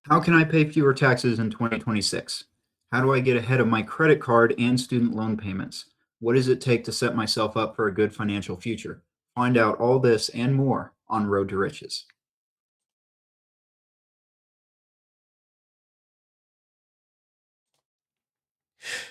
How can I pay fewer taxes in 2026? How do I get ahead of my credit card and student loan payments? What does it take to set myself up for a good financial future? Find out all this and more on Road to Riches.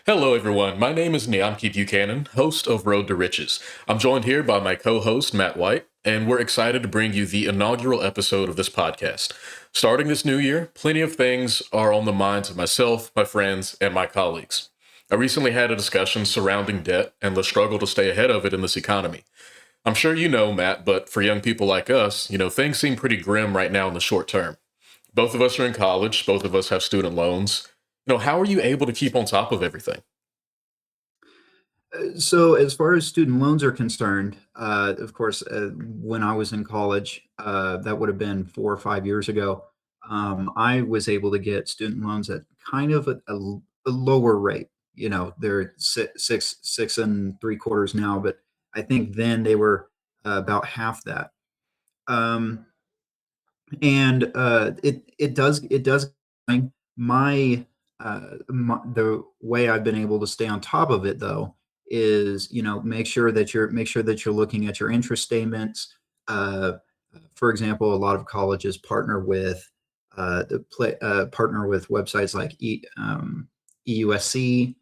Hello, everyone. My name is Niamke Buchanan, host of Road to Riches. I'm joined here by my co host, Matt White, and we're excited to bring you the inaugural episode of this podcast. Starting this new year, plenty of things are on the minds of myself, my friends, and my colleagues. I recently had a discussion surrounding debt and the struggle to stay ahead of it in this economy. I'm sure you know, Matt, but for young people like us, things seem pretty grim right now in the short term. Both of us are in college, both of us have student loans. How are you able to keep on top of everything? So, as far as student loans are concerned, of course, when I was in college, that would have been 4 or 5 years ago. I was able to get student loans at kind of a lower rate. They're six and three quarters now, but I think then they were about half that. Um, and it does my the way I've been able to stay on top of it though is make sure that you're looking at your interest statements. uh, for example, a lot of colleges partner with websites like EUSC,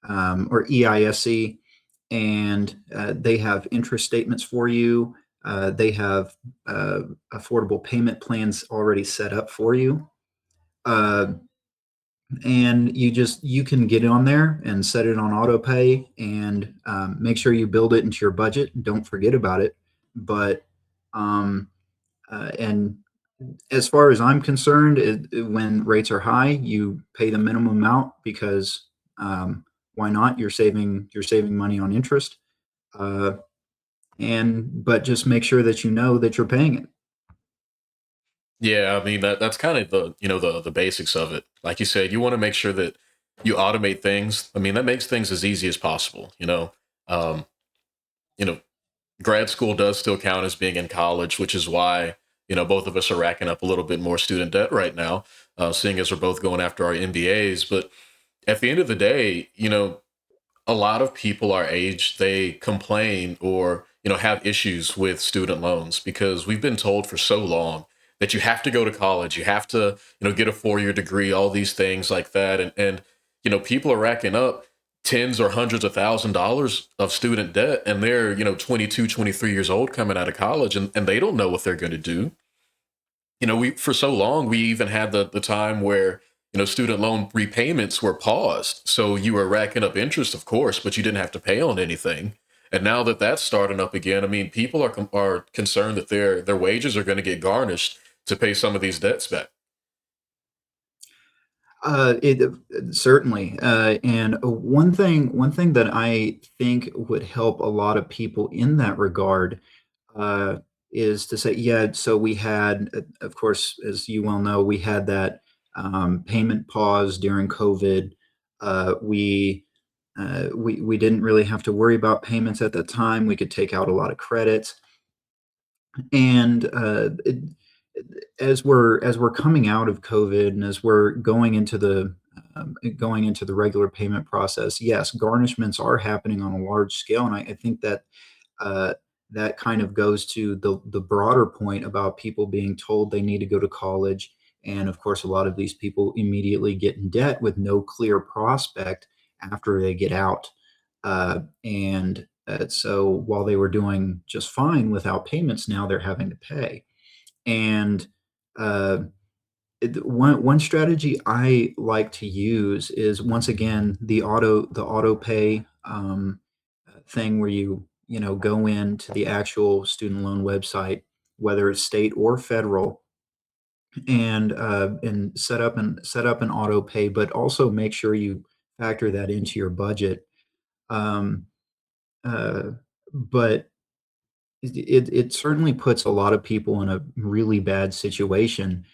or EISC, and they have interest statements for you. They have uh, affordable payment plans already set up for you. Uh, and you can get on there and set it on auto pay, and make sure you build it into your budget. Don't forget about it. But um, and as far as I'm concerned, when rates are high, you pay the minimum amount because why not? You're saving money on interest. Uh, and but just make sure that you know that you're paying it. Yeah, I mean that's kind of the basics of it. Like you said, you want to make sure that you automate things. I mean that makes things as easy as possible. Um, you know, grad school does still count as being in college, which is why both of us are racking up a little bit more student debt right now, seeing as we're both going after our MBAs. But at the end of the day, a lot of people our age they complain or have issues with student loans because we've been told for so long that you have to go to college, you have to get a 4-year degree, all these things like that, and people are racking up tens or hundreds of $1,000s of student debt, and they're 22, 23 years old coming out of college, and they don't know what they're going to do. We for so long we even had the time where student loan repayments were paused, so you were racking up interest, of course, but you didn't have to pay on anything. And now that that's starting up again, I mean, people are concerned that their wages are going to get garnished to pay some of these debts back. It certainly, and one thing that I think would help a lot of people in that regard, uh, is to say, yeah. So we had, of course, as you well know, we had that payment pause during COVID. We didn't really have to worry about payments at the time. We could take out a lot of credits, and as we're coming out of COVID and as we're going into the regular payment process, yes, garnishments are happening on a large scale, and I think that uh, that kind of goes to the broader point about people being told they need to go to college, and of course, a lot of these people immediately get in debt with no clear prospect after they get out. And so while they were doing just fine without payments, now they're having to pay. And uh, one strategy I like to use is, once again, the auto pay thing, where you go into the actual student loan website, whether it's state or federal, and set up an auto pay, but also make sure you factor that into your budget. Um, uh, but it certainly puts a lot of people in a really bad situation,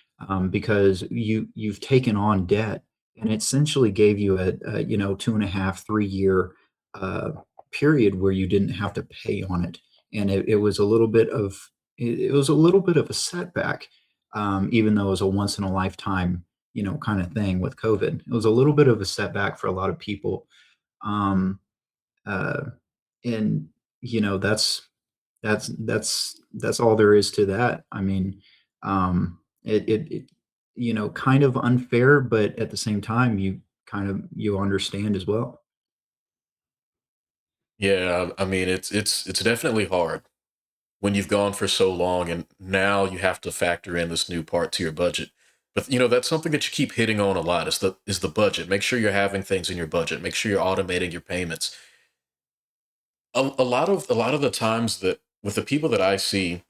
because you've taken on debt, and it essentially gave you a 2.5, 3 year uh, period where you didn't have to pay on it, and it was a little bit of a setback, even though it was a once in a lifetime. kind of thing with COVID. It was a little bit of a setback for a lot of people. Um, uh, and that's all there is to that. I mean, it kind of unfair, but at the same time, you understand as well. Yeah, I mean it's definitely hard when you've gone for so long and now you have to factor in this new part to your budget. But that's something that you keep hitting on a lot is the budget. Make sure you're having things in your budget. Make sure you're automating your payments. A lot of the times that with the people that I see,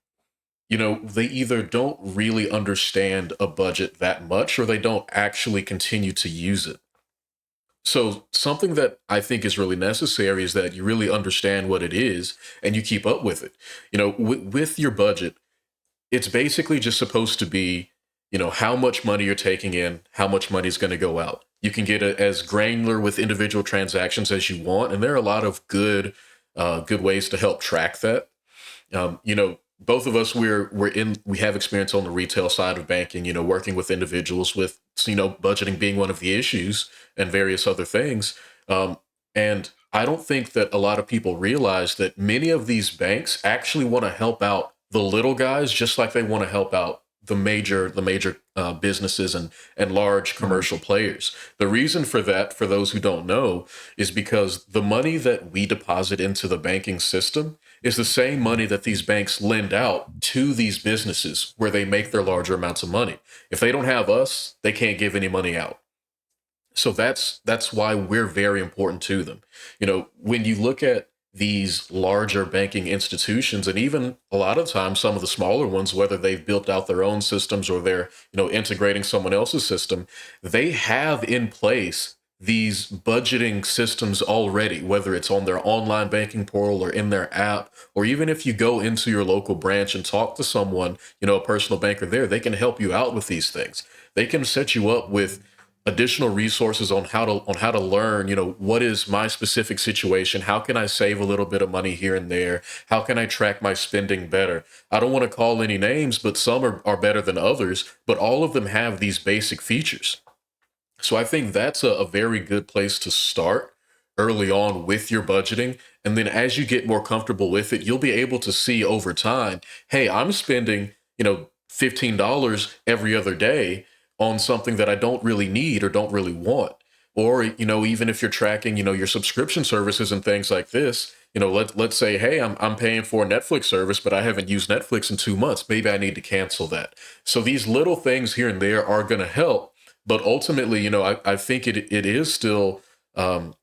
they either don't really understand a budget that much or they don't actually continue to use it. So something that I think is really necessary is that you really understand what it is and you keep up with it. With your budget, it's basically just supposed to be, how much money you're taking in, how much money is going to go out. You can get it as granular with individual transactions as you want, and there are a lot of good ways to help track that. Both of us we have experience on the retail side of banking, working with individuals with, budgeting being one of the issues and various other things. And I don't think that a lot of people realize that many of these banks actually want to help out the little guys just like they want to help out the major businesses and large Right. commercial players. The reason for that, for those who don't know, is because the money that we deposit into the banking system is the same money that these banks lend out to these businesses where they make their larger amounts of money. If they don't have us, they can't give any money out. So that's why we're very important to them. When you look at these larger banking institutions, and even a lot of times some of the smaller ones, whether they've built out their own systems or they're integrating someone else's system, they have in place these budgeting systems already, whether it's on their online banking portal or in their app, or even if you go into your local branch and talk to someone, a personal banker there, they can help you out with these things. They can set you up with additional resources on how to learn, what is my specific situation, how can I save a little bit of money here and there, how can I track my spending better. I don't want to call any names, but some are better than others, but all of them have these basic features. So I think that's a very good place to start early on with your budgeting. And then as you get more comfortable with it, you'll be able to see over time, hey, I'm spending, $15 every other day on something that I don't really need or don't really want. Or, even if you're tracking, your subscription services and things like this, let's say, hey, I'm paying for a Netflix service, but I haven't used Netflix in 2 months. Maybe I need to cancel that. So these little things here and there are going to help, but ultimately, I think it is still a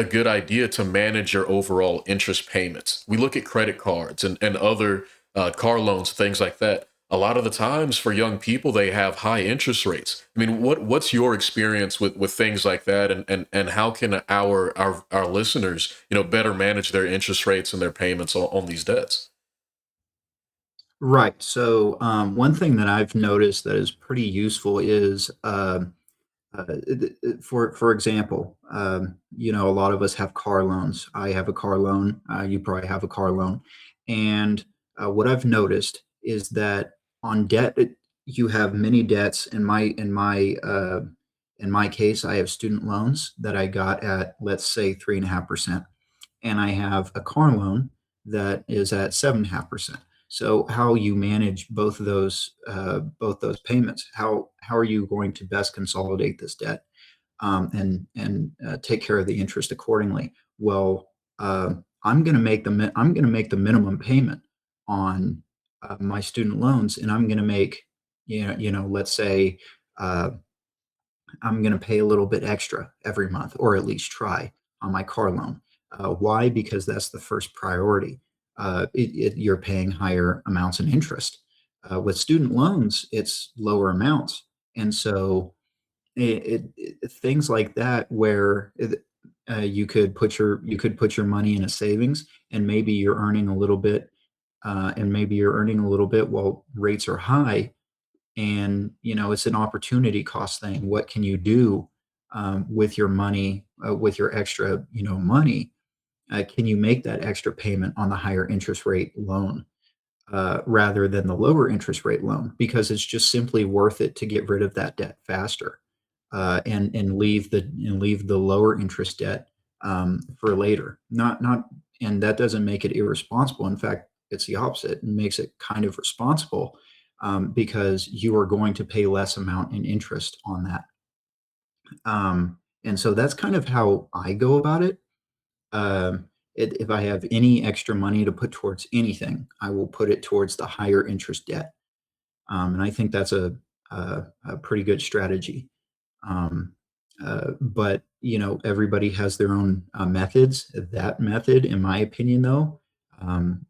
good idea to manage your overall interest payments. We look at credit cards and other car loans, things like that. A lot of the times for young people, they have high interest rates. I mean, what's your experience with things like that, and how can our listeners, better manage their interest rates and their payments on these debts? Right. So one thing that I've noticed that is pretty useful is for example, a lot of us have car loans. I have a car loan. You probably have a car loan, and what I've noticed is that on debt, you have many debts. In my case, I have student loans that I got at, let's say, 3.5%, and I have a car loan that is at 7.5%. So how you manage both those payments? How are you going to best consolidate this debt, and take care of the interest accordingly? Well, I'm going to make the minimum payment on my student loans, and I'm going to make, let's say, uh, I'm going to pay a little bit extra every month, or at least try, on my car loan. Why? Because that's the first priority. You're paying higher amounts in interest. With student loans, it's lower amounts, and so things like that, where you could put your money in a savings, and maybe you're earning a little bit, while rates are high, and it's an opportunity cost thing. What can you do with your money, with your extra money? Can you make that extra payment on the higher interest rate loan, rather than the lower interest rate loan, because it's just simply worth it to get rid of that debt faster. and leave the lower interest debt for later. And that doesn't make it irresponsible. In fact, it's the opposite. It makes it kind of responsible because you are going to pay less amount in interest on that. And so that's kind of how I go about it. If I have any extra money to put towards anything, I will put it towards the higher interest debt. And I think that's a pretty good strategy. Um, but everybody has their own methods. That method, in my opinion, though,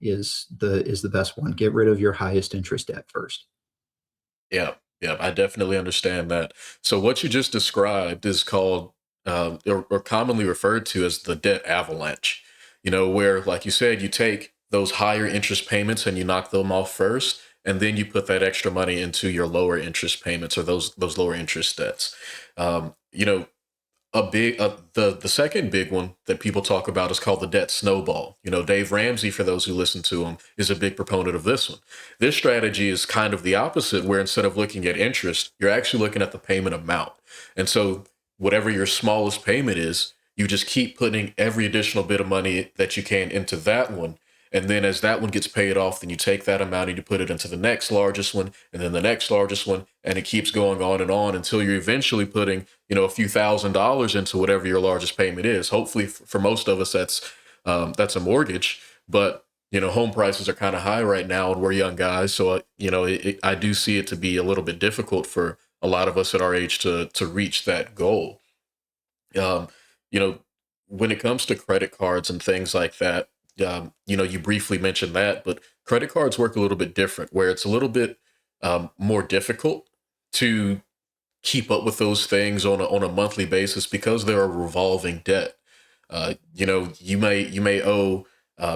is the best one. Get rid of your highest interest debt first. Yeah, yeah, I definitely understand that. So what you just described is called, or commonly referred to as the debt avalanche. Where, like you said, you take those higher interest payments and you knock them off first, and then you put that extra money into your lower interest payments or those lower interest debts. Um, you know, the second big one that people talk about is called the debt snowball. Dave Ramsey, for those who listen to him, is a big proponent of this one. This strategy is kind of the opposite, where instead of looking at interest, you're actually looking at the payment amount. And so whatever your smallest payment is, you just keep putting every additional bit of money that you can into that one. And then as that one gets paid off, then you take that amount and you put it into the next largest one, and then the next largest one, and it keeps going on and on until you're eventually putting, a few $1,000s into whatever your largest payment is. Hopefully, for most of us, that's a mortgage. But home prices are kind of high right now, and we're young guys, so I do see it to be a little bit difficult for a lot of us at our age to reach that goal. Um, you know, when it comes to credit cards and things like that, you briefly mentioned that, but credit cards work a little bit different, where it's a little bit more difficult to keep up with those things on a monthly basis because they're a revolving debt. You may owe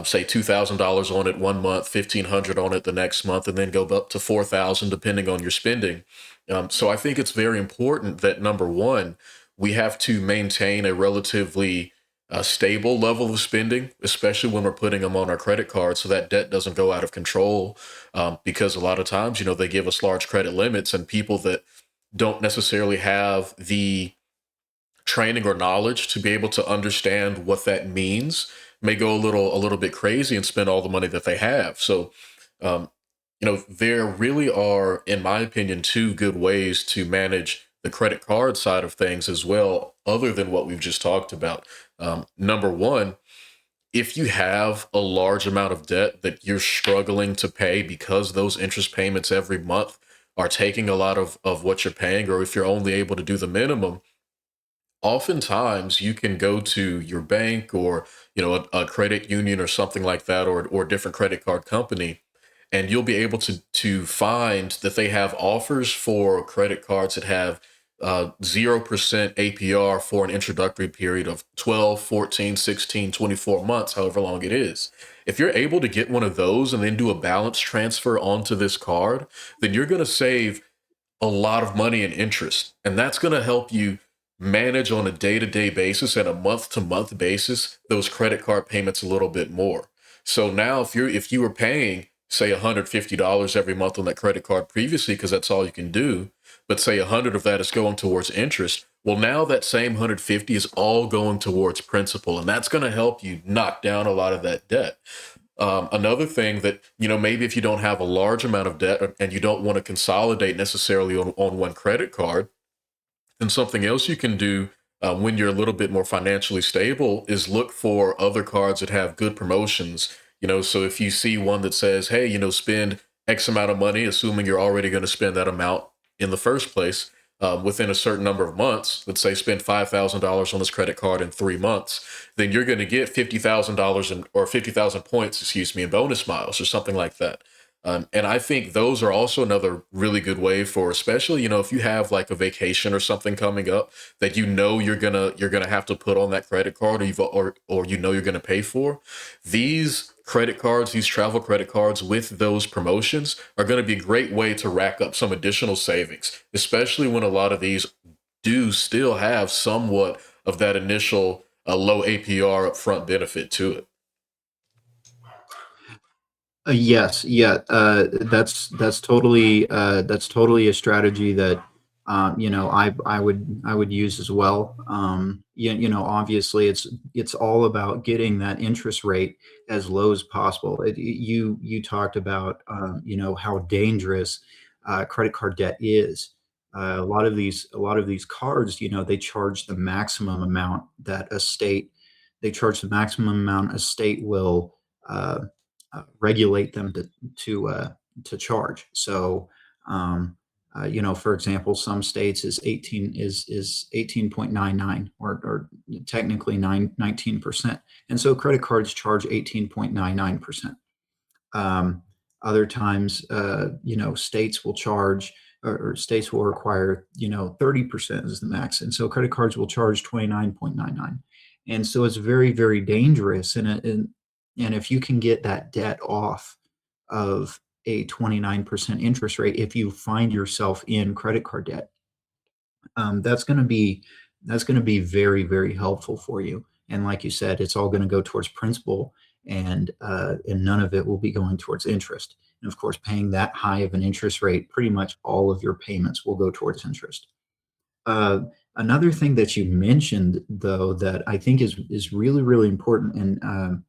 say $2,000 on it one month, 1,500 on it the next month, and then go up to 4,000 depending on your spending. So I think it's very important that, number one, we have to maintain a relatively stable level of spending, especially when we're putting them on our credit card, so that debt doesn't go out of control. Because a lot of times, they give us large credit limits, and people that don't necessarily have the training or knowledge to be able to understand what that means may go a little bit crazy and spend all the money that they have. So, um, there really are, in my opinion, two good ways to manage the credit card side of things as well, other than what we've just talked about. Number one, if you have a large amount of debt that you're struggling to pay because those interest payments every month are taking a lot of what you're paying, or if you're only able to do the minimum, oftentimes you can go to your bank or a credit union or something like that, or a different credit card company, and you'll be able to find that they have offers for credit cards that have 0% APR for an introductory period of 12, 14, 16, 24 months, however long it is. If you're able to get one of those and then do a balance transfer onto this card, then you're going to save a lot of money in interest. And that's going to help you manage on a day-to-day basis and a month-to-month basis those credit card payments a little bit more. So now if you were paying, say, $150 every month on that credit card previously, because that's all you can do, but say 100 of that is going towards interest, well, now that same 150 is all going towards principal, and that's going to help you knock down a lot of that debt. Another thing that, maybe if you don't have a large amount of debt and you don't want to consolidate necessarily on one credit card, then something else you can do when you're a little bit more financially stable is look for other cards that have good promotions. So if you see one that says, hey, spend X amount of money, assuming you're already going to spend that amount in the first place, within a certain number of months, let's say spend $5,000 on this credit card in 3 months, then you're going to get $50,000 or 50,000 points, excuse me, in bonus miles or something like that. And I think those are also another really good way for, especially, if you have like a vacation or something coming up that you're gonna have to put on that credit card, or you're gonna pay for. These credit cards, these travel credit cards with those promotions are going to be a great way to rack up some additional savings, especially when a lot of these do still have somewhat of that initial low APR upfront benefit to it. Yes, yeah, that's totally a strategy that I would use as well. Obviously it's all about getting that interest rate as low as possible. You talked about how dangerous credit card debt is. A lot of these cards, they charge the maximum amount that a state they charge the maximum amount a state will uh, regulate them to charge. So, for example, some states is 18.99, or technically 19%, and so credit cards charge 18.99%. Um, Other times, states will charge, or states will require 30% is the max, and so credit cards will charge 29.99, and so it's very, very dangerous. And if you can get that debt off of a 29% interest rate, if you find yourself in credit card debt, that's going to be very, very helpful for you. And like you said, it's all going to go towards principal, and none of it will be going towards interest. And of course, paying that high of an interest rate, pretty much all of your payments will go towards interest. Uh, Another thing that you mentioned, though, that I think is really, really important, and a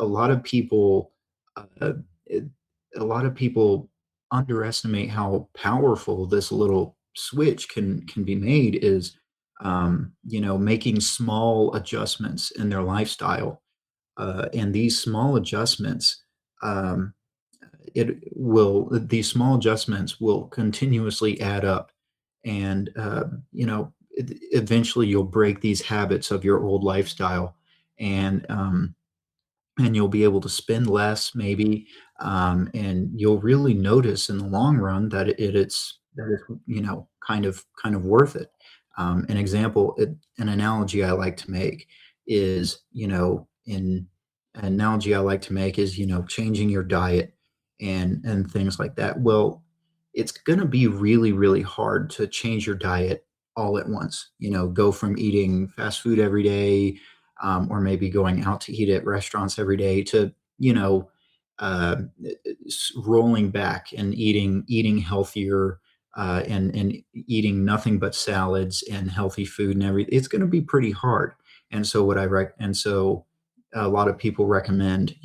lot of people, uh, it- a lot of people underestimate how powerful this little switch can be made. Is making small adjustments in their lifestyle, and these small adjustments. Um, these small adjustments will continuously add up, and eventually you'll break these habits of your old lifestyle, and you'll be able to spend less, maybe, and you'll really notice in the long run that it's kind of worth it. An analogy I like to make is, in an analogy I like to make is, changing your diet and things like that. Well, it's going to be really, really hard to change your diet all at once. Go from eating fast food every day, or maybe going out to eat at restaurants every day, to uh, rolling back and eating healthier, and eating nothing but salads and healthy food and everything. It's going to be pretty hard. And so a lot of people recommend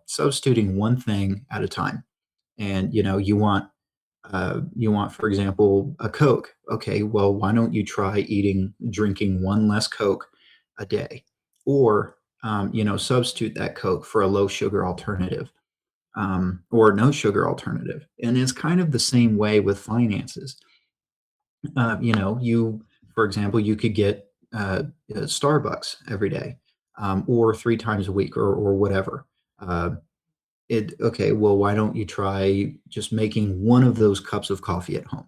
substituting one thing at a time. And you want, for example, a Coke. Okay, well, why don't you try drinking one less Coke a day, or substitute that Coke for a low sugar alternative, or no sugar alternative. And it's kind of the same way with finances. For example, you could get Starbucks every day, or 3 times a week, or whatever. Uh, okay, well, why don't you try just making one of those cups of coffee at home?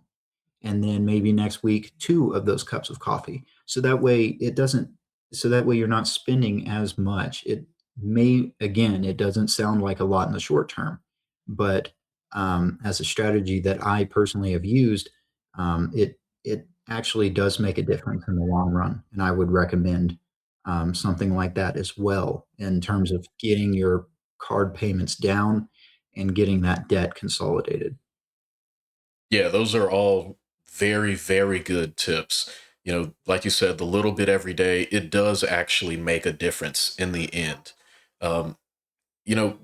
And then maybe next week, 2 of those cups of coffee. So that way you're not spending as much. It doesn't sound like a lot in the short term, but as a strategy that I personally have used, it actually does make a difference in the long run. And I would recommend something like that as well, in terms of getting your card payments down and getting that debt consolidated. Yeah, those are all very, very good tips. Like you said, the little bit every day, it does actually make a difference in the end. Um,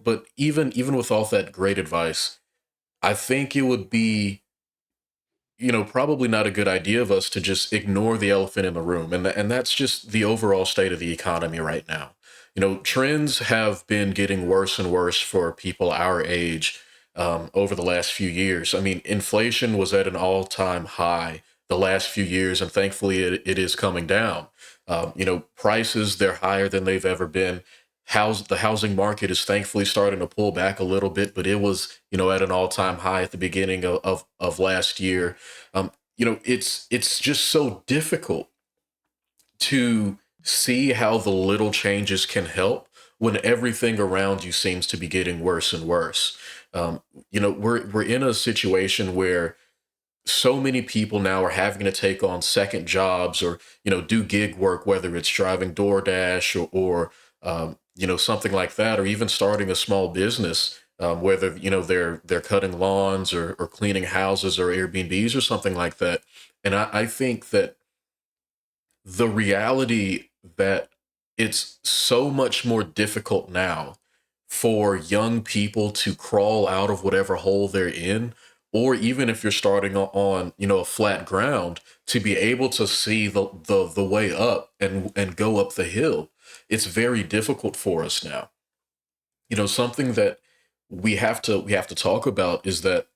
but even with all that great advice, I think it would be, probably not a good idea of us to just ignore the elephant in the room. And that's just the overall state of the economy right now. Trends have been getting worse and worse for people our age, over the last few years. I mean, inflation was at an all-time high the last few years, and thankfully it is coming down. Prices, they're higher than they've ever been. The housing market is thankfully starting to pull back a little bit, but it was, at an all-time high at the beginning of last year. It's just so difficult to see how the little changes can help when everything around you seems to be getting worse and worse. We're in a situation where so many people now are having to take on second jobs, or do gig work, whether it's driving DoorDash, or something like that, or even starting a small business, whether they're cutting lawns or cleaning houses or Airbnbs or something like that. And I think that the reality that it's so much more difficult now for young people to crawl out of whatever hole they're in, or even if you're starting on a flat ground, to be able to see the way up and go up the hill. It's very difficult for us now. Something that we have to talk about is that,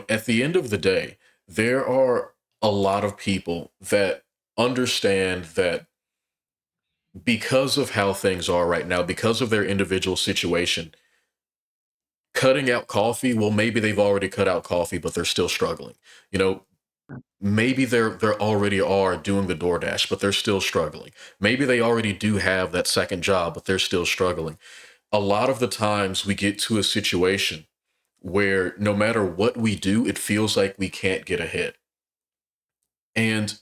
at the end of the day, there are a lot of people that understand that because of how things are right now, because of their individual situation, cutting out coffee, well, maybe they've already cut out coffee, but they're still struggling. You know, maybe they're already are doing the DoorDash, but they're still struggling. Maybe they already do have that second job, but they're still struggling. A lot of the times we get to a situation where no matter what we do, it feels like we can't get ahead. And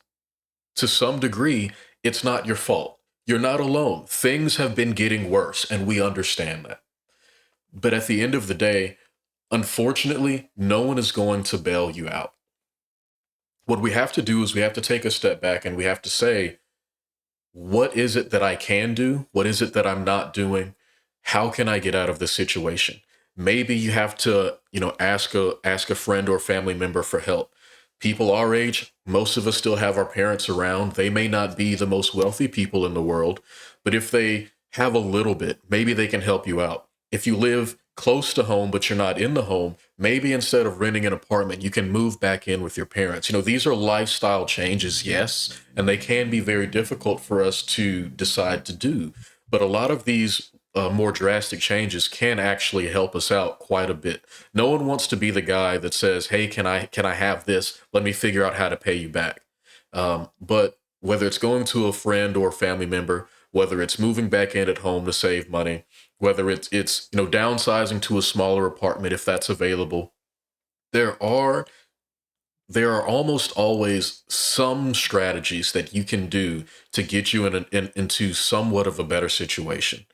to some degree, it's not your fault. You're not alone. Things have been getting worse, and we understand that. But at the end of the day, unfortunately, no one is going to bail you out. What we have to do is we have to take a step back and we have to say, what is it that I can do? What is it that I'm not doing? How can I get out of this situation? Maybe you have to, ask a friend or family member for help. People our age, most of us still have our parents around. They may not be the most wealthy people in the world, but if they have a little bit, maybe they can help you out. If you live close to home, but you're not in the home, maybe instead of renting an apartment, you can move back in with your parents. These are lifestyle changes, yes, and they can be very difficult for us to decide to do. But a lot of these more drastic changes can actually help us out quite a bit. No one wants to be the guy that says, "Hey, can I have this? Let me figure out how to pay you back." But whether it's going to a friend or family member, whether it's moving back in at home to save money, whether it's downsizing to a smaller apartment if that's available, there are there are almost always some strategies that you can do to get you into somewhat of a better situation.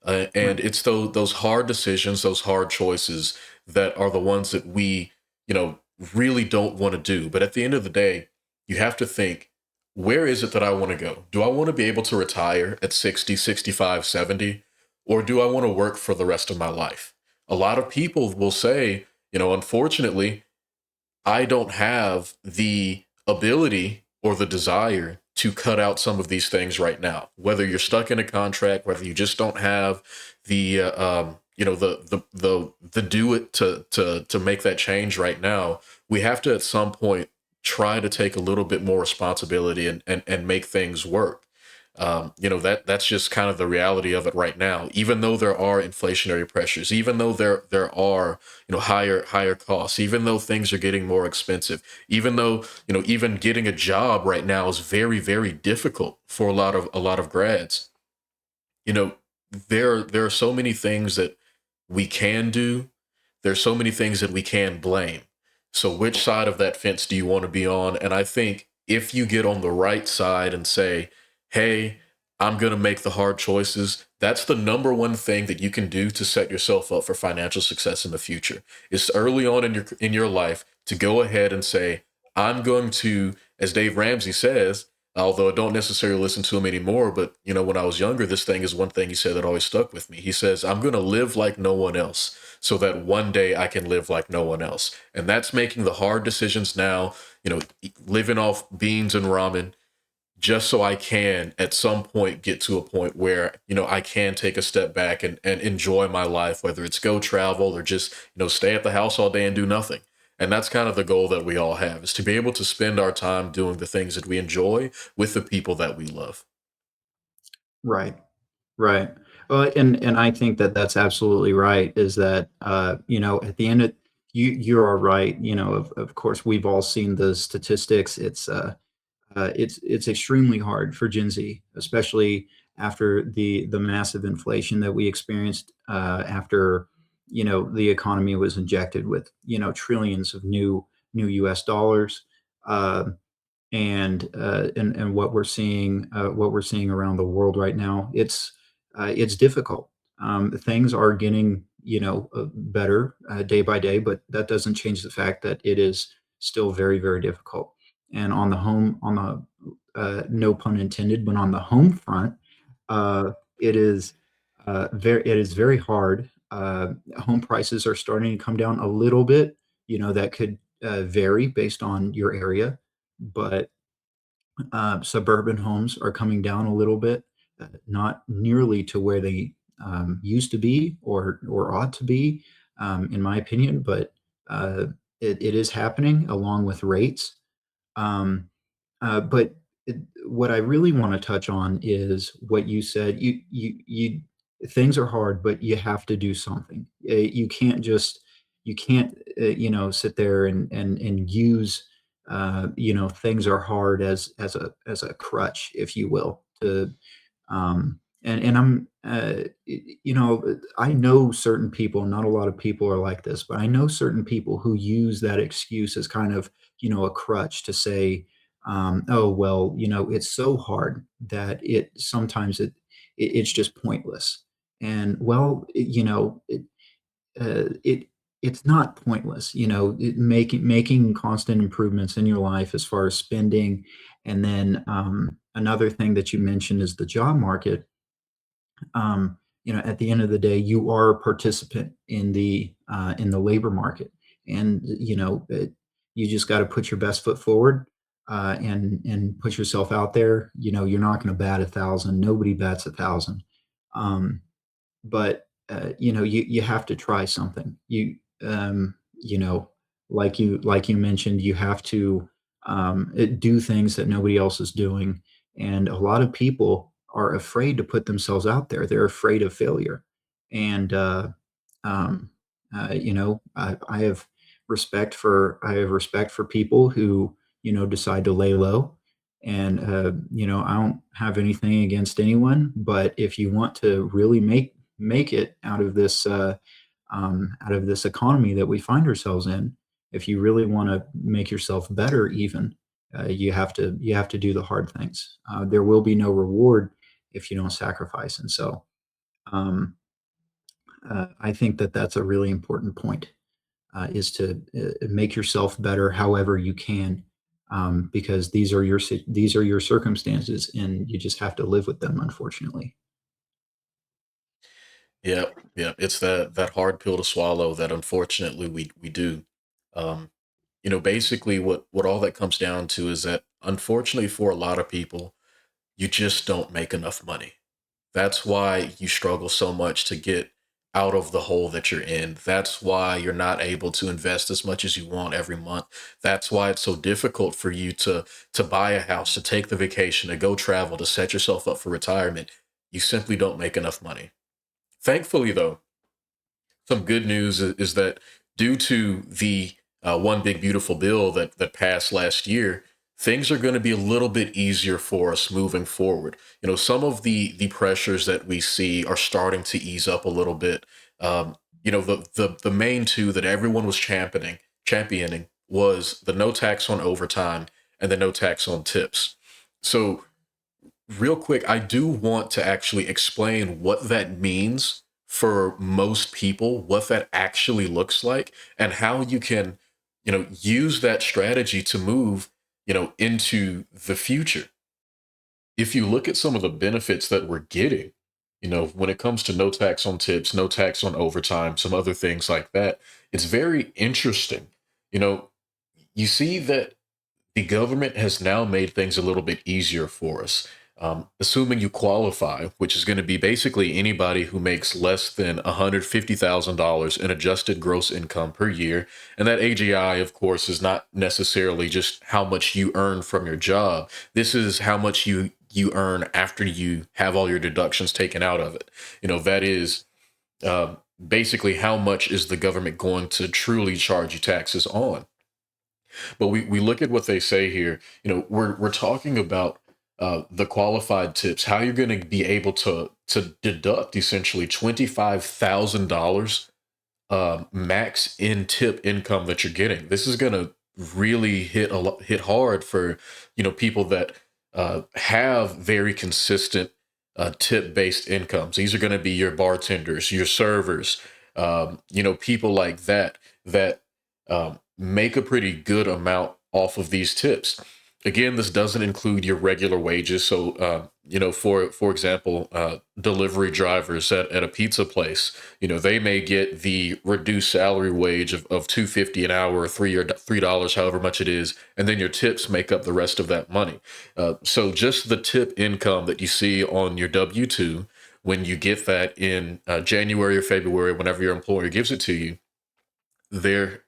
And Right. it's those hard decisions, those hard choices that are the ones that we, you know, really don't want to do. But at the end of the day, you have to think, where is it that I want to go? Do I want to be able to retire at 60, 65, 70, or do I want to work for the rest of my life? A lot of people will say, unfortunately, I don't have the ability or the desire to cut out some of these things right now. Whether you're stuck in a contract, whether you just don't have the the do it to make that change right now, we have to at some point try to take a little bit more responsibility and make things work. That's just kind of the reality of it right now. Even though there are inflationary pressures, even though there are higher costs, even though things are getting more expensive, even though even getting a job right now is very very difficult for a lot of grads. you know there are so many things that we can do. There's so many things that we can blame. So which side of that fence do you want to be on? And I think if you get on the right side and say, hey, I'm going to make the hard choices, that's the number one thing that you can do to set yourself up for financial success in the future. Is early on in your life to go ahead and say, I'm going to, as Dave Ramsey says, although I don't necessarily listen to him anymore, but when I was younger, this thing is one thing he said that always stuck with me. He says, I'm going to live like no one else so that one day I can live like no one else. And that's making the hard decisions now, living off beans and ramen, just so I can at some point get to a point where, I can take a step back and enjoy my life, whether it's go travel or just, stay at the house all day and do nothing. And that's kind of the goal that we all have, is to be able to spend our time doing the things that we enjoy with the people that we love. Right. Right. And I think that that's absolutely right. Is that at the end of you are right. Of course, we've all seen the statistics. It's extremely hard for Gen Z, especially after the massive inflation that we experienced after the economy was injected with trillions of new U.S. dollars. Uh, and what we're seeing around the world right now, it's difficult. Things are getting better day by day, but that doesn't change the fact that it is still very, very difficult. And on the no pun intended, but on the home front, uh, it is it is very hard. Home prices are starting to come down a little bit. That could vary based on your area, but suburban homes are coming down a little bit, not nearly to where they used to be or ought to be, in my opinion, but uh, it is happening along with rates. Um, but what I really want to touch on is what you said. Things are hard, but you have to do something. You can't, sit there and use, things are hard as a crutch, if you will, to and I'm, I know certain people, not a lot of people are like this, but I know certain people who use that excuse as kind of, a crutch to say, oh, well, it's so hard that it's just pointless. And well, it's not pointless, making constant improvements in your life as far as spending. And then another thing that you mentioned is the job market. At the end of the day, you are a participant in the labor market, and you just got to put your best foot forward, and put yourself out there. You're not going to bat 1,000. Nobody bats 1,000. Um, but you have to try something. You know, like you mentioned, you have to do things that nobody else is doing, and a lot of people are afraid to put themselves out there. They're afraid of failure, and um, I have respect for people who decide to lay low, and I don't have anything against anyone, but if you want to really make it out of this economy that we find ourselves in, if you really want to make yourself better, even you have to do the hard things. There will be no reward if you don't sacrifice, and so um, I think that that's a really important point, is to make yourself better however you can, because these are your circumstances, and you just have to live with them, unfortunately. Yeah, yeah, it's that hard pill to swallow that unfortunately we do. Um, basically what all that comes down to is that unfortunately for a lot of people, you just don't make enough money. That's why you struggle so much to get out of the hole that you're in. That's why you're not able to invest as much as you want every month. That's why it's so difficult for you to buy a house, to take the vacation, to go travel, to set yourself up for retirement. You simply don't make enough money. Thankfully, though, some good news is that due to the one big beautiful bill that passed last year, things are going to be a little bit easier for us moving forward. Some of the pressures that we see are starting to ease up a little bit. The main two that everyone was championing was the no tax on overtime and the no tax on tips. So real quick, I do want to actually explain what that means for most people, what that actually looks like, and how you can, use that strategy to move, into the future. If you look at some of the benefits that we're getting, when it comes to no tax on tips, no tax on overtime, some other things like that, it's very interesting. You know, you see that the government has now made things a little bit easier for us. Assuming you qualify, which is going to be basically anybody who makes less than $150,000 in adjusted gross income per year. And that AGI, of course, is not necessarily just how much you earn from your job. This is how much you earn after you have all your deductions taken out of it. That is uh, basically how much is the government going to truly charge you taxes on. But we look at what they say here. We're talking about the qualified tips, how you're going to be able to deduct essentially $25,000 max in tip income that you're getting. This is going to really hit hard for people that have very consistent tip based incomes. These are going to be your bartenders, your servers, People like that that make a pretty good amount off of these tips. Again, this doesn't include your regular wages. So, for example, delivery drivers at a pizza place, they may get the reduced salary wage of $2.50 an hour, or $3, however much it is, and then your tips make up the rest of that money. So, just the tip income that you see on your W-2 when you get that in January or February, whenever your employer gives it to you, there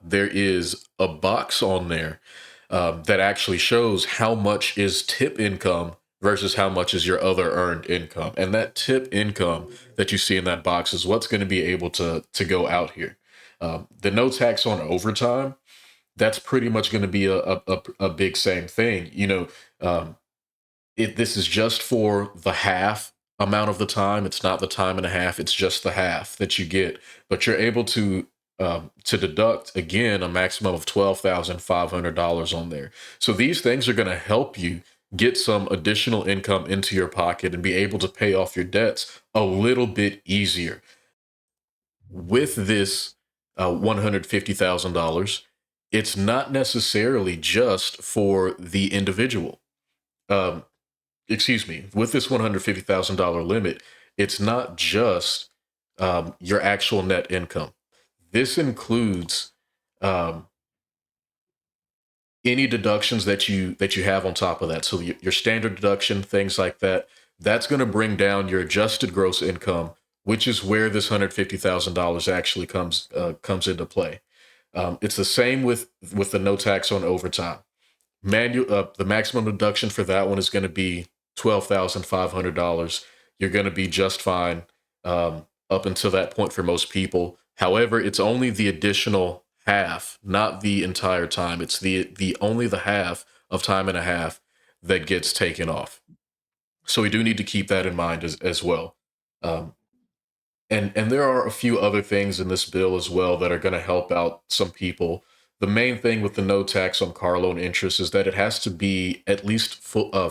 there is a box on there that actually shows how much is tip income versus how much is your other earned income. And that tip income that you see in that box is what's going to be able to go out here. The no tax on overtime, that's pretty much going to be a big same thing. Um, this is just for the half amount of the time. It's not the time and a half. It's just the half that you get, but you're able to deduct again a maximum of $12,500 on there. So these things are going to help you get some additional income into your pocket and be able to pay off your debts a little bit easier. With this $150,000, it's not necessarily just for the individual. Um, Excuse me, with this $150,000 limit, it's not just your actual net income. This includes um, any deductions that you have on top of that. So your standard deduction, things like that, that's going to bring down your adjusted gross income, which is where this $150,000 actually comes into play. It's the same with the no tax on overtime. The maximum deduction for that one is going to be $12,500. You're going to be just fine up until that point for most people. However, it's only the additional half, not the entire time. It's the only the half of time and a half that gets taken off. So we do need to keep that in mind as well. Um, and there are a few other things in this bill as well that are going to help out some people. The main thing with the no tax on car loan interest is that it has to be at least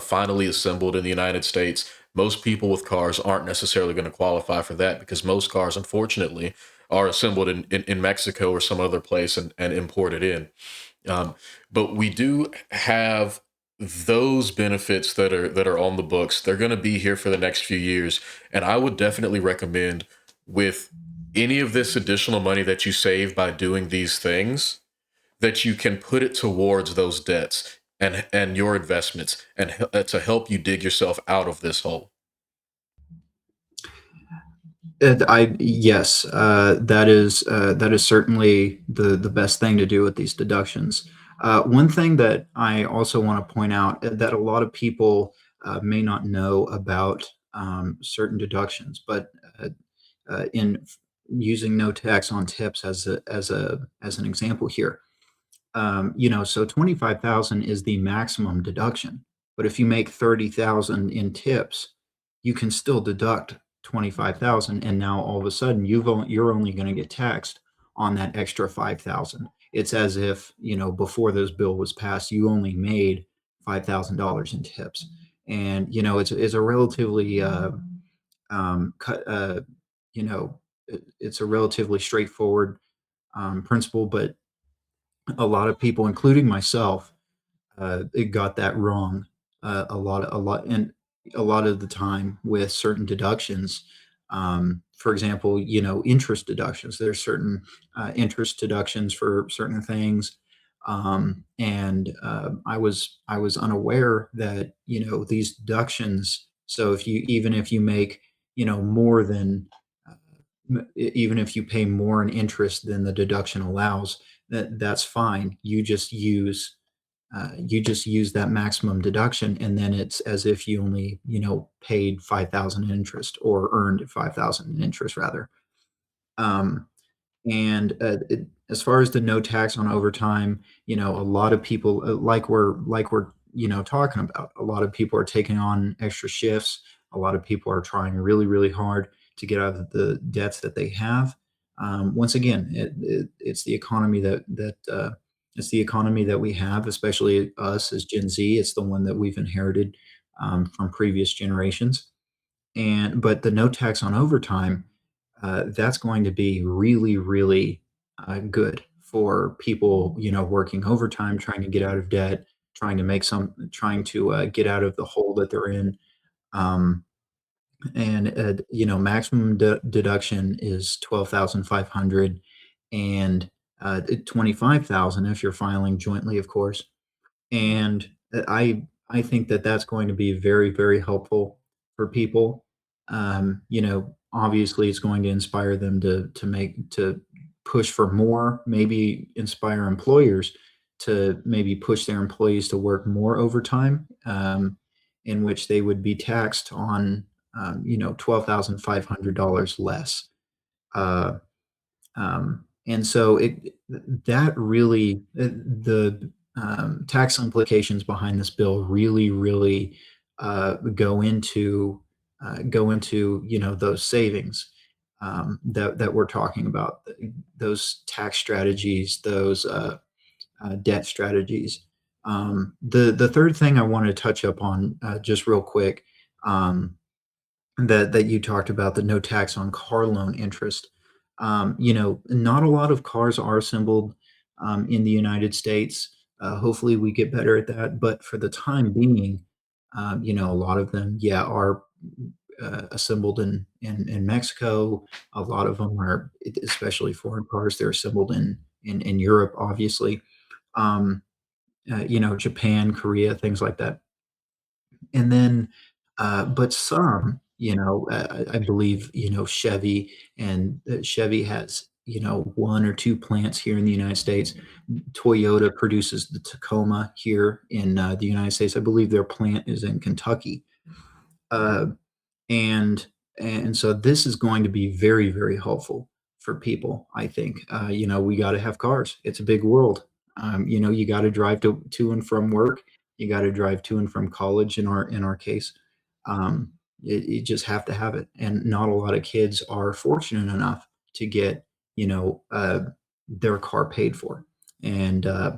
finally assembled in the United States. Most people with cars aren't necessarily going to qualify for that because most cars, unfortunately, are assembled in Mexico or some other place and imported in. Um, but we do have those benefits that are on the books. They're going to be here for the next few years, and I would definitely recommend with any of this additional money that you save by doing these things that you can put it towards those debts and your investments and to help you dig yourself out of this hole. Yes, that is certainly the best thing to do with these deductions. One thing that I also want to point out that a lot of people may not know about certain deductions, but in using no tax on tips as an example here, so 25,000 is the maximum deduction. But if you make 30,000 in tips, you can still deduct 25,000, and now all of a sudden you're only going to get taxed on that extra 5,000. It's as if, before this bill was passed, you only made $5,000 in tips. And, it's a relatively cut, you know, it's a relatively straightforward principle, but a lot of people, including myself, it got that wrong and a lot of the time with certain deductions. For example, interest deductions. There's certain interest deductions for certain things, and I was unaware that these deductions. So even if you make more than even if you pay more in interest than the deduction allows, that's fine. You just use that maximum deduction, and then it's as if you only paid 5,000 in interest, or earned 5,000 in interest rather. um, and as far as the no tax on overtime, a lot of people, like we're talking about, a lot of people are taking on extra shifts. A lot of people are trying really, really hard to get out of the debts that they have. Once again, it's the economy it's the economy that we have, especially us as Gen Z. It's the one that we've inherited from previous generations. And but the no tax on overtime, that's going to be really, really good for people, working overtime, trying to get out of debt, trying to get out of the hole that they're in. Um, and maximum deduction is 12,500, and 25,000 if you're filing jointly, of course. And I think that that's going to be very, very helpful for people. Obviously, it's going to inspire them to push for more, maybe inspire employers to maybe push their employees to work more overtime, in which they would be taxed on, $12,500 less. Uh, and so that really the tax implications behind this bill really, really go into those savings, that we're talking about, those tax strategies, those debt strategies. The third thing I want to touch up on, just real quick, um, that you talked about, the no tax on car loan interest. Not a lot of cars are assembled in the United States. Hopefully, we get better at that. But for the time being, a lot of them, yeah, are assembled in Mexico. A lot of them are, especially foreign cars, they're assembled in Europe, obviously. Um, Japan, Korea, things like that. And then, but some, I believe, Chevy has, one or two plants here in the United States. Toyota produces the Tacoma here in the United States. I believe their plant is in Kentucky. Uh, and and so this is going to be very, very helpful for people, I think. We got to have cars. It's a big world. You got to drive to and from work. You got to drive to and from college, in our case. You just have to have it, and not a lot of kids are fortunate enough to get, their car paid for. And uh,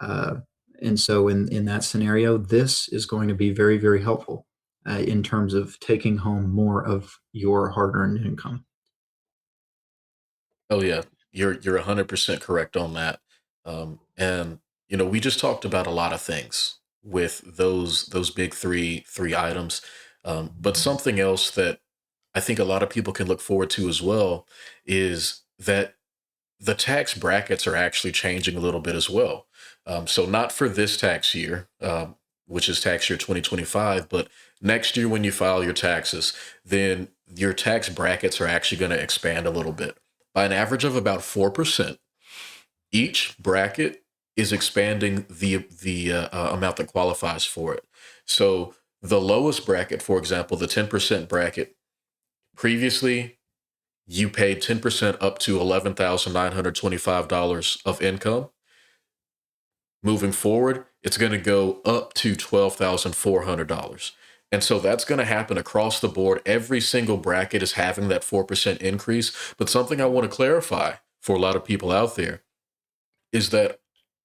uh, and so in that scenario, this is going to be very, very helpful in terms of taking home more of your hard-earned income. Oh yeah, you're 100% correct on that. And we just talked about a lot of things with those big three items. But something else that I think a lot of people can look forward to as well is that the tax brackets are actually changing a little bit as well. So not for this tax year, which is tax year 2025, but next year when you file your taxes, then your tax brackets are actually going to expand a little bit by an average of about 4%. Each bracket is expanding the amount that qualifies for it. So the lowest bracket, for example, the 10% bracket, previously you paid 10% up to $11,925 of income. Moving forward, it's going to go up to $12,400. And so that's going to happen across the board. Every single bracket is having that 4% increase. But something I want to clarify for a lot of people out there is that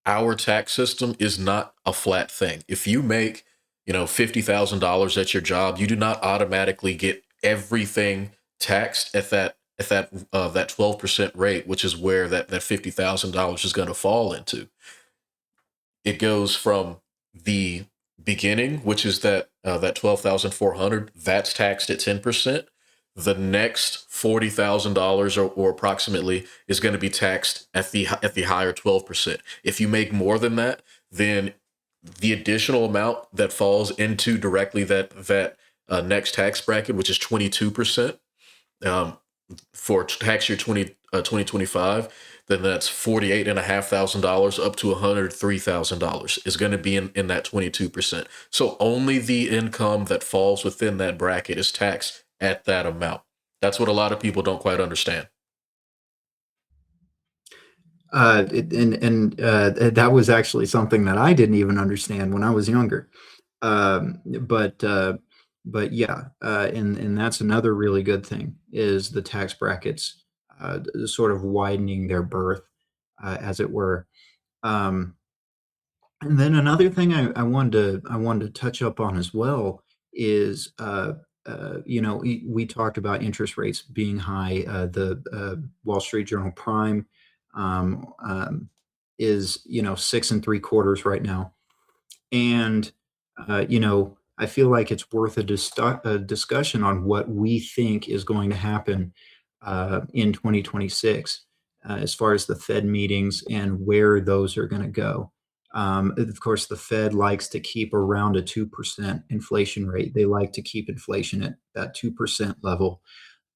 our tax system is not a flat thing. If you make, $50,000 at your job, you do not automatically get everything taxed at that 12% rate, which is where that $50,000 is going to fall into. It goes from the beginning, which is that 12,400, that's taxed at 10%. The next $40,000 or approximately is going to be taxed at the higher 12%. If you make more than that, then the additional amount that falls into directly that next tax bracket, which is 22%, um, for tax year 2025, then that's $48,500 up to $103,000 is going to be in that 22%. So only the income that falls within that bracket is taxed at that amount. That's what a lot of people don't quite understand. That was actually something that I didn't even understand when I was younger. But yeah, and that's another really good thing, is the tax brackets sort of widening their berth, as it were. Um, and then another thing I wanted to touch up on as well is we talked about interest rates being high. The Wall Street Journal Prime um, um, is 6.75 right now, and I feel like it's worth a discussion on what we think is going to happen in 2026 as far as the Fed meetings and where those are going to go. Of course, the Fed likes to keep around a 2% inflation rate. They like to keep inflation at that 2% level.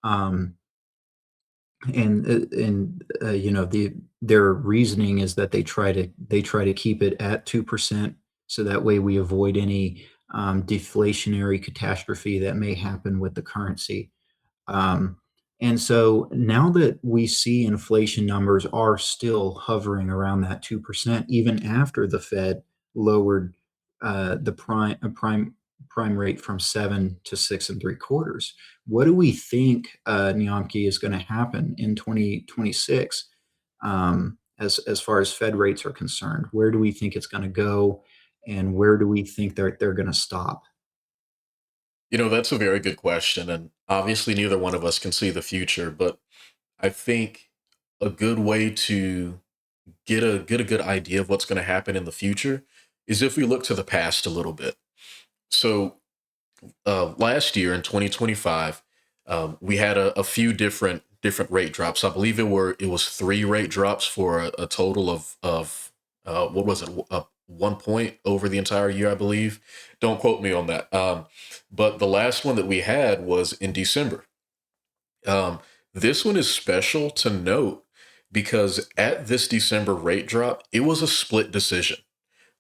Um, their reasoning is that they try to keep it at 2%, so that way we avoid any deflationary catastrophe that may happen with the currency. um, and so now that we see inflation numbers are still hovering around that 2%, even after the Fed lowered the prime rate from 7 to 6.75. What do we think, Niamke, is going to happen in 2026 as far as Fed rates are concerned? Where do we think it's going to go, and where do we think they're going to stop? That's a very good question. And obviously, neither one of us can see the future, but I think a good way to get a good idea of what's going to happen in the future is if we look to the past a little bit. So last year in 2025, we had a few different rate drops. I believe it was three rate drops for a total of what was it, 1 point over the entire year, I believe. Don't quote me on that. But the last one that we had was in December. Um, this one is special to note because at this December rate drop, it was a split decision.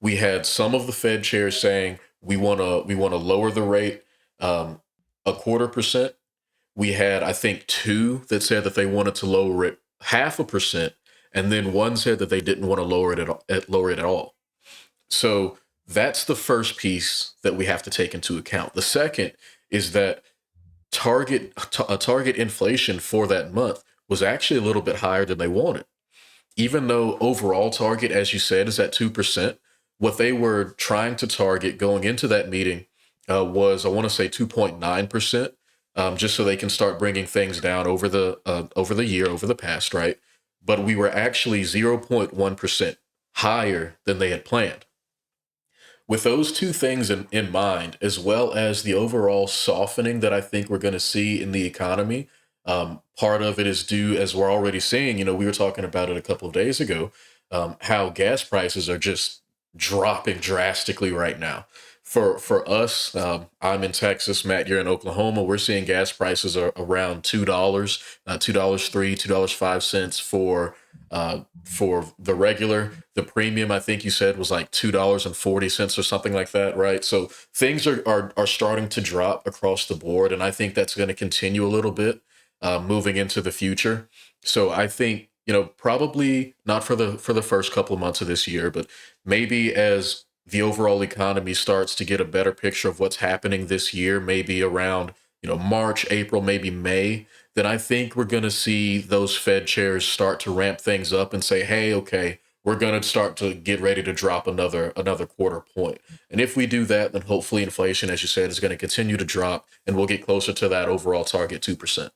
We had some of the Fed chairs saying we want to lower the rate um, 0.25%. We had, I think, two that said that they wanted to lower it 0.5%, and then one said that they didn't want to lower it at all. So that's the first piece that we have to take into account. The second is that target inflation for that month was actually a little bit higher than they wanted. Even though overall target, as you said, is at 2%, what they were trying to target going into that meeting was, I want to say, 2.9%, just so they can start bringing things down over the year, over the past, right? But we were actually 0.1% higher than they had planned. With those two things in mind, as well as the overall softening that I think we're going to see in the economy, part of it is due, as we're already seeing, we were talking about it a couple of days ago, how gas prices are just dropping drastically right now. For us, I'm in Texas, Matt, you're in Oklahoma. We're seeing gas prices are around $2, $2.03, $2.05 for the regular. The premium, I think you said, was like $2.40 or something like that, right? So things are starting to drop across the board, and I think that's going to continue a little bit moving into the future. So I think, probably not for the first couple of months of this year, but maybe as the overall economy starts to get a better picture of what's happening this year, maybe around, March, April, maybe May, then I think we're going to see those Fed chairs start to ramp things up and say, hey, okay, we're going to start to get ready to drop another quarter point. And if we do that, then hopefully inflation, as you said, is going to continue to drop and we'll get closer to that overall target 2%.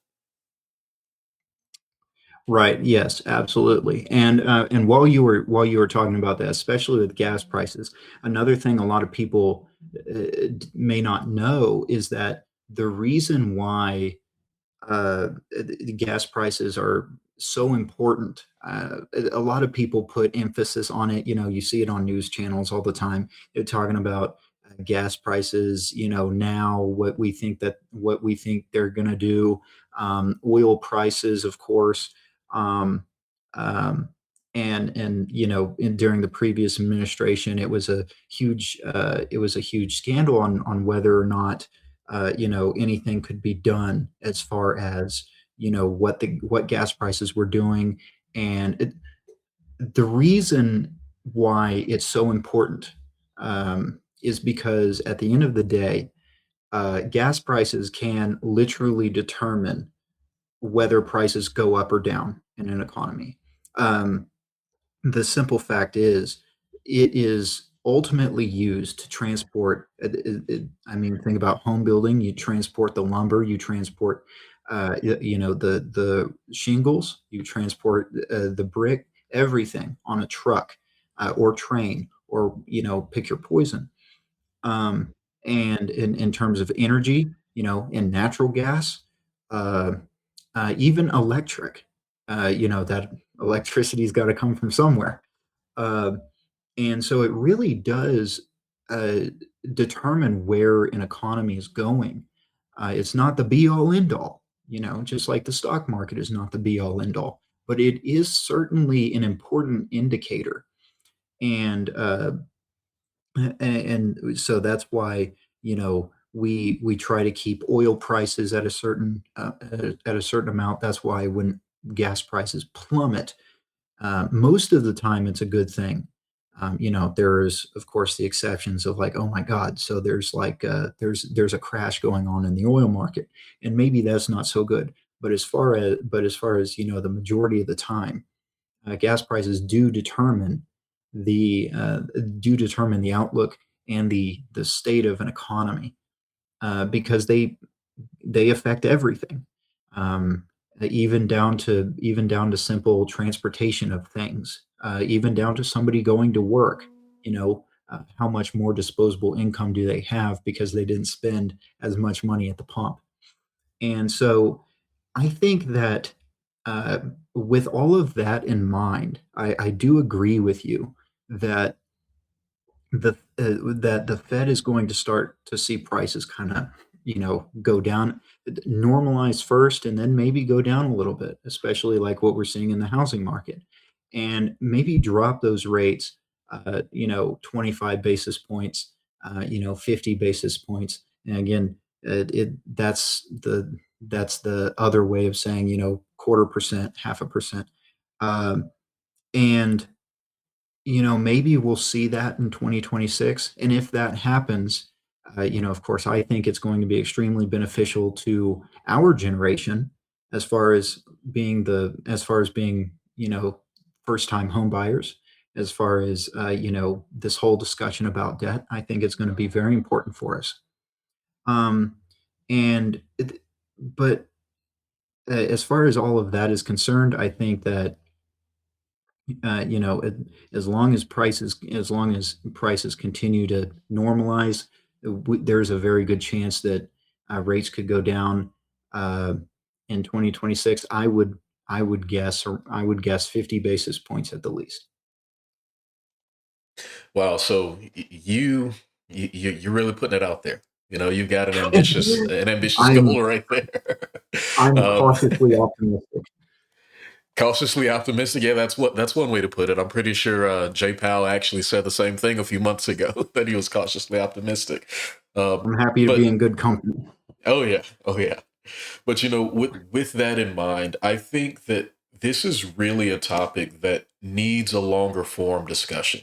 Right. Yes, absolutely. And while you were talking about that, especially with gas prices, another thing a lot of people may not know is that the reason why the gas prices are so important. A lot of people put emphasis on it. You see it on news channels all the time. They're talking about gas prices. Now what we think they're going to do. Oil prices, of course, um, um, and during the previous administration, it was a huge scandal on whether or not anything could be done as far as what gas prices were doing. And the reason why it's so important is because at the end of the day, gas prices can literally determine whether prices go up or down in an economy. um, the simple fact is, it is ultimately used to transport. I mean, think about home building. You transport the lumber, you transport, the shingles, you transport the brick, everything on a truck or train, or pick your poison. Um, and in terms of energy, in natural gas, uh, even electric, that electricity's got to come from somewhere. Uh, and so it really does uh, determine where an economy is going. It's not the be all end all, just like the stock market is not the be all end all, but it is certainly an important indicator. And so that's why we try to keep oil prices at a certain amount. That's why when gas prices plummet, most of the time it's a good thing. There's of course the exceptions of like, oh my God, so there's like there's a crash going on in the oil market, and maybe that's not so good. But as far as the majority of the time, gas prices do determine the outlook and the state of an economy, because they affect everything, um, even down to simple transportation of things, even down to somebody going to work. How much more disposable income do they have because they didn't spend as much money at the pump? And so I think that uh, with all of that in mind, I do agree with you that the Fed is going to start to see prices kind of go down, normalize first, and then maybe go down a little bit, especially like what we're seeing in the housing market, and maybe drop those rates, 25 basis points, 50 basis points. And again, that's the other way of saying, 1/4%, 0.5%. And maybe we'll see that in 2026. And if that happens, of course, I think it's going to be extremely beneficial to our generation, as far as being, first time home buyers, as far as, this whole discussion about debt. I think it's going to be very important for us. Um, and, but as far as all of that is concerned, I think that as long as prices continue to normalize, there's a very good chance that rates could go down uh, in 2026. I would guess 50 basis points at the least. Wow. So you're really putting it out there. You've got an ambitious I'm goal right there. I'm um, cautiously optimistic. Cautiously optimistic. Yeah, that's one way to put it. I'm pretty sure Jay Powell actually said the same thing a few months ago that he was cautiously optimistic. Um, I'm happy to be but in good company. oh yeah, oh yeah. But with that in mind, I think that this is really a topic that needs a longer form discussion.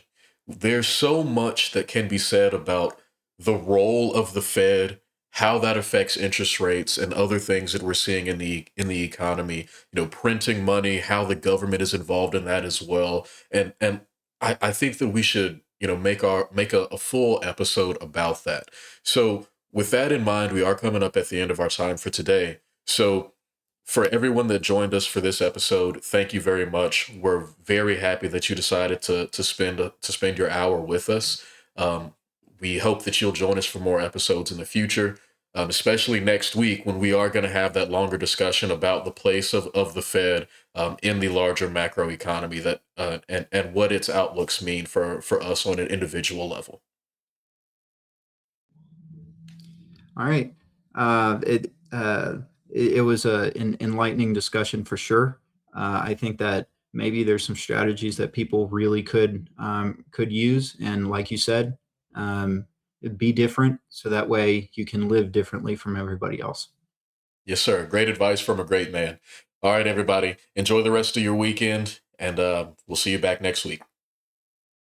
There's so much that can be said about the role of the Fed, how that affects interest rates and other things that we're seeing in the economy, printing money, how the government is involved in that as well. And I think that we should, make a full episode about that. So with that in mind, we are coming up at the end of our time for today. So, for everyone that joined us for this episode, thank you very much. We're very happy that you decided to spend your hour with us. Um, we hope that you'll join us for more episodes in the future, especially next week when we are going to have that longer discussion about the place of the Fed in the larger macro economy and what its outlooks mean for us on an individual level. All right. It was an enlightening discussion for sure. I think that maybe there's some strategies that people really could use, and like you said, be different, so that way you can live differently from everybody else. Yes, sir. Great advice from a great man. All right, everybody. Enjoy the rest of your weekend, and we'll see you back next week.